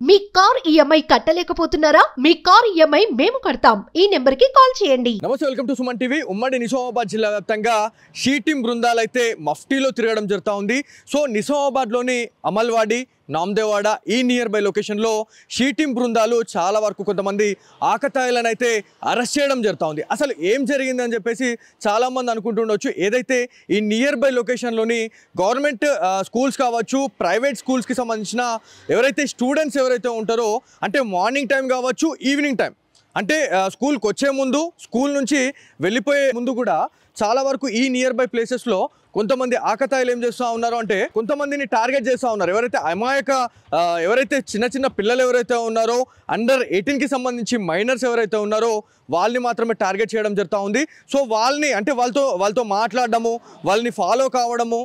మీ car EMI కట్టలేకపోతున్నారా? మీ car EMI మేము కడతాం. ఈ నెంబర్ కి కాల్ చేయండి. నమస్తే, వెల్కమ్ టు సుమన్ టీవీ. ఉమ్మడి నిజామాబాద్ జిల్లా వ్యాప్తంగా షీ టీం బృందాలు అయితే మఫ్టీలో తిరగడం జరుగుతూ ఉంది. సో నిజామాబాద్లోని అమల్వాడి, నామ్దేవాడ ఈ నియర్ బై లొకేషన్లో షీ టీం బృందాలు చాలా వరకు కొంతమంది ఆకతాయిలను అయితే అరెస్ట్ చేయడం జరుగుతూ ఉంది. అసలు ఏం జరిగిందని చెప్పేసి చాలామంది అనుకుంటుండొచ్చు. ఏదైతే ఈ నియర్ బై లొకేషన్లోని గవర్నమెంట్ స్కూల్స్ కావచ్చు, ప్రైవేట్ స్కూల్స్కి సంబంధించిన ఎవరైతే స్టూడెంట్స్ ఎవరైతే ఉంటారో, అంటే మార్నింగ్ టైం కావచ్చు, ఈవినింగ్ టైం, అంటే స్కూల్కి వచ్చే ముందు, స్కూల్ నుంచి వెళ్ళిపోయే ముందు కూడా చాలా వరకు ఈ నియర్ బై ప్లేసెస్లో కొంతమంది ఆకతాయిలు ఏం చేస్తూ ఉన్నారు అంటే కొంతమందిని టార్గెట్ చేస్తూ ఉన్నారు. ఎవరైతే చిన్న చిన్న పిల్లలు ఎవరైతే ఉన్నారో, అండర్ 18కి సంబంధించి మైనర్స్ ఎవరైతే ఉన్నారో వాళ్ళని మాత్రమే టార్గెట్ చేయడం జరుగుతూ ఉంది. సో వాళ్ళని అంటే వాళ్ళతో మాట్లాడడము, వాళ్ళని ఫాలో కావడము,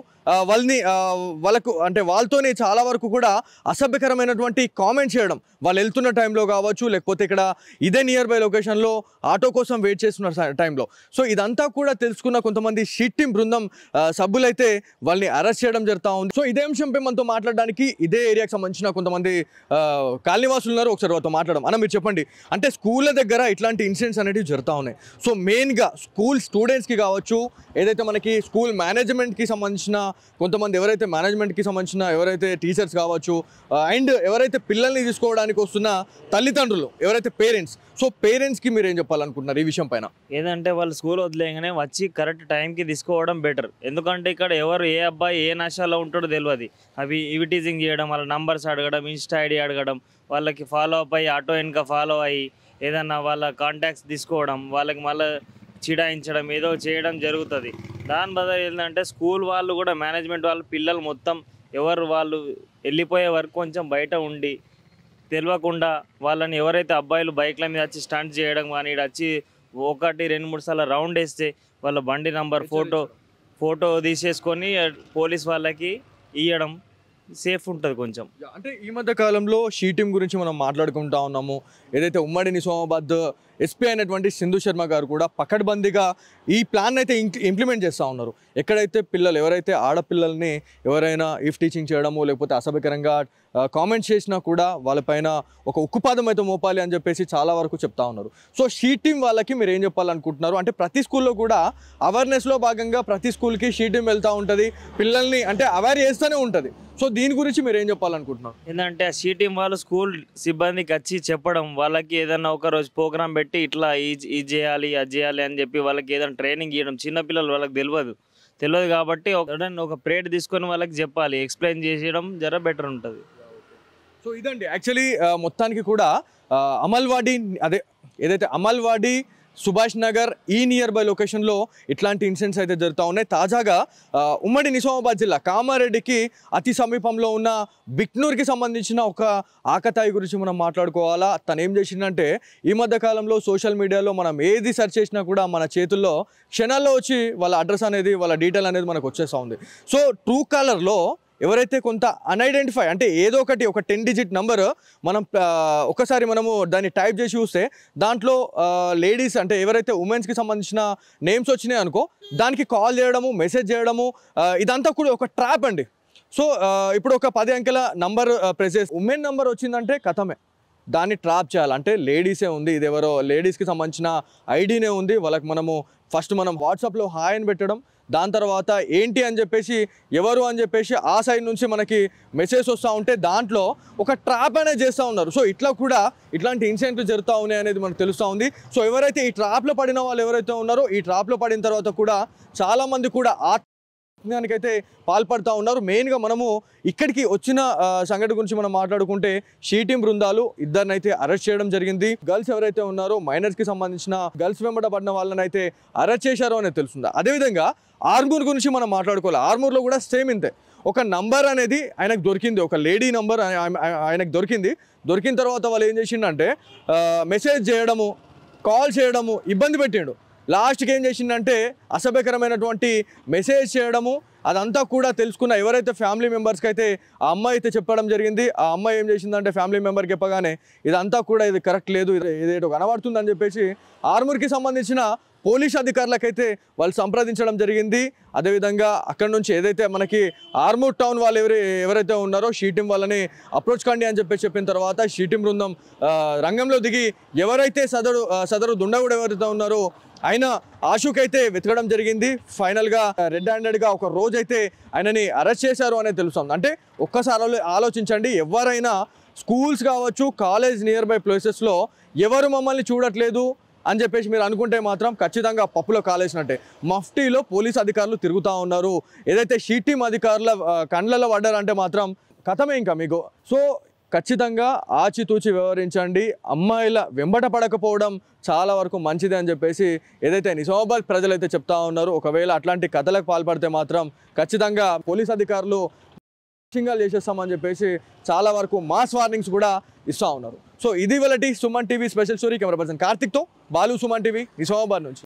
వాళ్ళతోనే చాలా వరకు కూడా అసభ్యకరమైనటువంటి కామెంట్ చేయడం, వాళ్ళు వెళ్తున్న టైంలో కావచ్చు, లేకపోతే ఇక్కడ ఇదే నియర్ బై లొకేషన్లో ఆటో కోసం వెయిట్ చేస్తున్న టైంలో. సో ఇదంతా కూడా తెలుసుకున్న కొంతమంది షీ టీం బృందం సభ్యులైతే వాళ్ళని అరెస్ట్ చేయడం జరుగుతూ ఉంది. సో ఇదే అంశంపై మనతో మాట్లాడడానికి ఇదే ఏరియాకి సంబంధించిన కొంతమంది కాలనీవాసులు ఉన్నారు. ఒకసారి వాళ్ళతో మాట్లాడడం. అన్న, మీరు చెప్పండి, అంటే స్కూళ్ళ దగ్గర ఇట్లాంటి ఇన్సిడెంట్స్ అనేవి జరుగుతూ ఉన్నాయి. సో మెయిన్గా స్కూల్ స్టూడెంట్స్కి కావచ్చు, ఏదైతే మనకి స్కూల్ మేనేజ్మెంట్కి సంబంధించిన కొంతమంది ఎవరైతే మేనేజ్మెంట్కి సంబంధించిన ఎవరైతే టీచర్స్ కావచ్చు, అండ్ ఎవరైతే పిల్లల్ని తీసుకోవడానికి వస్తున్న తల్లిదండ్రులు ఎవరైతే పేరెంట్స్, సో పేరెంట్స్కి మీరు ఏం చెప్పాలనుకుంటున్నారు ఈ విషయం పైన? ఏదంటే వాళ్ళు స్కూల్ వదిలేగానే వచ్చి కరెక్ట్ టైంకి తీసుకోవడం బెటర్. ఎందుకంటే ఇక్కడ ఎవరు ఏ అబ్బాయి ఏ నశాలో ఉంటాడో తెలియదు. ఇవి టీజింగ్ చేయడం, వాళ్ళ నంబర్స్ అడగడం, ఇన్స్టా ఐడి అడగడం, వాళ్ళకి ఫాలో అప్ అయ్యి ఆటో వెనుక ఫాలో అయ్యి ఏదన్నా వాళ్ళ కాంటాక్ట్స్ తీసుకోవడం, వాళ్ళకి మళ్ళీ చిడాయించడం, ఏదో చేయడం జరుగుతుంది. దాని బదులు ఏంటంటే స్కూల్ వాళ్ళు కూడా, మేనేజ్మెంట్ వాళ్ళు, పిల్లలు మొత్తం వాళ్ళు వెళ్ళిపోయే వరకు కొంచెం బయట ఉండి తెలియకుండా వాళ్ళని ఎవరైతే అబ్బాయిలు బైక్ల మీద వచ్చి స్టంట్ చేయడం కానీ, ఇక్కడ వచ్చి 1, 2, 3 సార్లు రౌండ్ వేస్తే వాళ్ళ బండి నంబర్ ఫోటో తీసేసుకొని పోలీస్ వాళ్ళకి ఇవ్వడం సేఫ్ ఉంటుంది కొంచెం. అంటే ఈ మధ్య కాలంలో షీ టీం గురించి మనం మాట్లాడుకుంటా ఉన్నాము. ఏదైతే ఉమ్మడి నిజామాబాద్ ఎస్పీ అయినటువంటి సింధు శర్మ గారు కూడా పకడ్బందీగా ఈ ప్లాన్ అయితే ఇంప్లిమెంట్ చేస్తూ ఉన్నారు. ఎక్కడైతే ఎవరైతే ఆడపిల్లల్ని ఎవరైనా టీచింగ్ చేయడము, లేకపోతే అసభ్యకరంగా కామెంట్స్ చేసినా కూడా వాళ్ళపైన ఒక ఉక్కుపాదం అయితే మోపాలి అని చెప్పేసి చాలా వరకు చెప్తా ఉన్నారు. సో షీ టీం వాళ్ళకి మీరు ఏం చెప్పాలనుకుంటున్నారు? అంటే ప్రతి స్కూల్లో కూడా అవేర్నెస్లో భాగంగా ప్రతి స్కూల్కి షీ టీం వెళ్తూ ఉంటుంది, పిల్లల్ని అంటే అవేర్ చేస్తూనే ఉంటుంది. సో దీని గురించి మీరు ఏం చెప్పాలనుకుంటున్నారు? ఏంటంటే ఆ షీ టీం వాళ్ళు స్కూల్ సిబ్బందికి వచ్చి చెప్పడం, వాళ్ళకి ఏదన్నా ఒక రోజు ప్రోగ్రామ్ పెట్టి ఇట్లా ఇది చేయాలి, అది చేయాలి అని చెప్పి వాళ్ళకి ఏదైనా ట్రైనింగ్ ఇవ్వడం. చిన్నపిల్లలు వాళ్ళకి తెలియదు కాబట్టి ఒక ప్రేడ్ తీసుకొని వాళ్ళకి చెప్పాలి, ఎక్స్ప్లెయిన్ చేసేయడం జర బెటర్ ఉంటుంది. సో ఇదండి యాక్చువల్లీ మొత్తానికి కూడా ఏదైతే అమల్వాడి, సుభాష్ నగర్ ఈ నియర్ బై లొకేషన్లో ఇట్లాంటి ఇన్సిడెంట్స్ అయితే జరుగుతూ ఉన్నాయి. తాజాగా ఉమ్మడి నిజామాబాద్ జిల్లా కామారెడ్డికి అతి సమీపంలో ఉన్న బిక్నూర్కి సంబంధించిన ఒక ఆకతాయి గురించి మనం మాట్లాడుకోవాలా. తను ఏం చేసిందంటే ఈ మధ్య కాలంలో సోషల్ మీడియాలో మనం ఏది సెర్చ్ చేసినా కూడా మన చేతుల్లో క్షణాల్లో వచ్చి వాళ్ళ అడ్రస్ అనేది, వాళ్ళ డీటెయిల్ అనేది మనకు వచ్చేస్తూ ఉంది. సో ట్రూ కాలర్లో ఎవరైతే కొంత అన్ఐడెంటిఫై, అంటే ఏదో ఒక 10 డిజిట్ నెంబర్ ఒకసారి మనము దాన్ని టైప్ చేసి చూస్తే దాంట్లో లేడీస్, అంటే ఎవరైతే ఉమెన్స్కి సంబంధించిన నేమ్స్ వచ్చినాయి అనుకో, దానికి కాల్ చేయడము, మెసేజ్ చేయడము, ఇదంతా కూడా ఒక ట్రాప్ అండి. సో ఇప్పుడు ఒక 10 అంకెల నంబర్ ప్రెస్ చేసి ఉమెన్ నెంబర్ వచ్చిందంటే కథమే, దాన్ని ట్రాప్ చేయాలంటే లేడీసే ఉంది, ఇది ఎవరో లేడీస్కి సంబంధించిన ఐడీనే ఉంది. వాళ్ళకి ఫస్ట్ మనం వాట్సాప్లో హాయ్ అని పెట్టడం, దాని తర్వాత ఏంటి అని చెప్పేసి, ఎవరు అని చెప్పేసి ఆ సైడ్ నుంచి మనకి మెసేజ్ వస్తూ ఉంటే దాంట్లో ఒక ట్రాప్ అనేది చేస్తూ ఉన్నారు. సో ఇట్లా కూడా ఇట్లాంటి ఇన్సిడెంట్లు జరుగుతూ ఉన్నాయి అనేది మనకు తెలుస్తూ ఉంది. సో ఎవరైతే ఈ ట్రాప్లో పడిన వాళ్ళు ఎవరైతే ఉన్నారో, ఈ ట్రాప్లో పడిన తర్వాత కూడా చాలామంది కూడా ఆత్మహత్యానికైతే పాల్పడుతూ ఉన్నారు. మెయిన్గా మనము ఇక్కడికి వచ్చిన సంఘటన గురించి మనం మాట్లాడుకుంటే షీ టీం బృందాలు ఇద్దరినైతే అరెస్ట్ చేయడం జరిగింది. గర్ల్స్ ఎవరైతే ఉన్నారో, మైనర్స్కి సంబంధించిన గర్ల్స్ వెంబడ పడిన వాళ్ళని అయితే అరెస్ట్ చేశారో అనేది తెలుస్తుంది. అదేవిధంగా ఆర్మూర్ గురించి మనం మాట్లాడుకోవాలి. ఆర్మూర్లో కూడా సేమ్ ఇంతే, ఒక నంబర్ అనేది ఆయనకు దొరికింది, ఒక లేడీ నంబర్ ఆయనకు దొరికిన తర్వాత వాళ్ళు ఏం చేసిండంటే మెసేజ్ చేయడము, కాల్ చేయడము, ఇబ్బంది పెట్టిండు. లాస్ట్కి ఏం చేసిందంటే అసభ్యకరమైనటువంటి మెసేజ్ చేయడము, అదంతా కూడా తెలుసుకున్న ఎవరైతే ఫ్యామిలీ మెంబర్స్కి అయితే ఆ అమ్మాయి అయితే చెప్పడం జరిగింది. ఆ అమ్మాయి ఏం చేసిందంటే ఫ్యామిలీ మెంబర్కి చెప్పగానే ఇదంతా కూడా ఇది కరెక్ట్ లేదు, ఇదేటో కనబడుతుందని చెప్పేసి ఆర్మూర్కి సంబంధించిన పోలీస్ అధికారులకైతే వాళ్ళు సంప్రదించడం జరిగింది. అదేవిధంగా అక్కడ నుంచి ఏదైతే మనకి ఆర్మూర్ టౌన్ వాళ్ళు ఎవరైతే ఉన్నారో షీటిం వాళ్ళని అప్రోచ్ కండి అని చెప్పిన తర్వాత షీటిం బృందం రంగంలో దిగి ఎవరైతే సదరు దుండగుడు ఎవరైతే ఉన్నారో ఆయన ఆశుకైతే వెతకడం జరిగింది. ఫైనల్గా రెడ్ హ్యాండెడ్గా ఒక రోజైతే ఆయనని అరెస్ట్ చేశారు అనేది తెలుస్తుంది. అంటే ఒక్కసారి ఆలోచించండి, ఎవరైనా స్కూల్స్ కావచ్చు, కాలేజ్ నియర్ బై ప్లేసెస్లో ఎవరు మమ్మల్ని చూడట్లేదు అని చెప్పేసి మీరు అనుకుంటే మాత్రం ఖచ్చితంగా పప్పులో కాలేసినట్టే. మఫ్టీలో పోలీస్ అధికారులు తిరుగుతూ ఉన్నారు. ఏదైతే షీటీం అధికారుల కండ్లలో పడ్డారంటే మాత్రం కథమే ఇంకా మీకు. సో ఖచ్చితంగా ఆచితూచి వ్యవహరించండి. అమ్మాయిల వెంబట పడకపోవడం చాలా వరకు మంచిది అని చెప్పేసి ఏదైతే నిజామాబాద్ ప్రజలైతే చెప్తా ఉన్నారు. ఒకవేళ అట్లాంటి కథలకు పాల్పడితే మాత్రం ఖచ్చితంగా పోలీస్ అధికారులు సింగల్ చేసేస్తామని చెప్పేసి చాలా వరకు మాస్ వార్నింగ్స్ కూడా ఇస్తూ ఉన్నారు. సో ఇది వాళ్ళ Suman TV special story. Camera person కార్తిక్తో బాలు, సుమన్ టీవీ, నిజామాబాద్ నుంచి.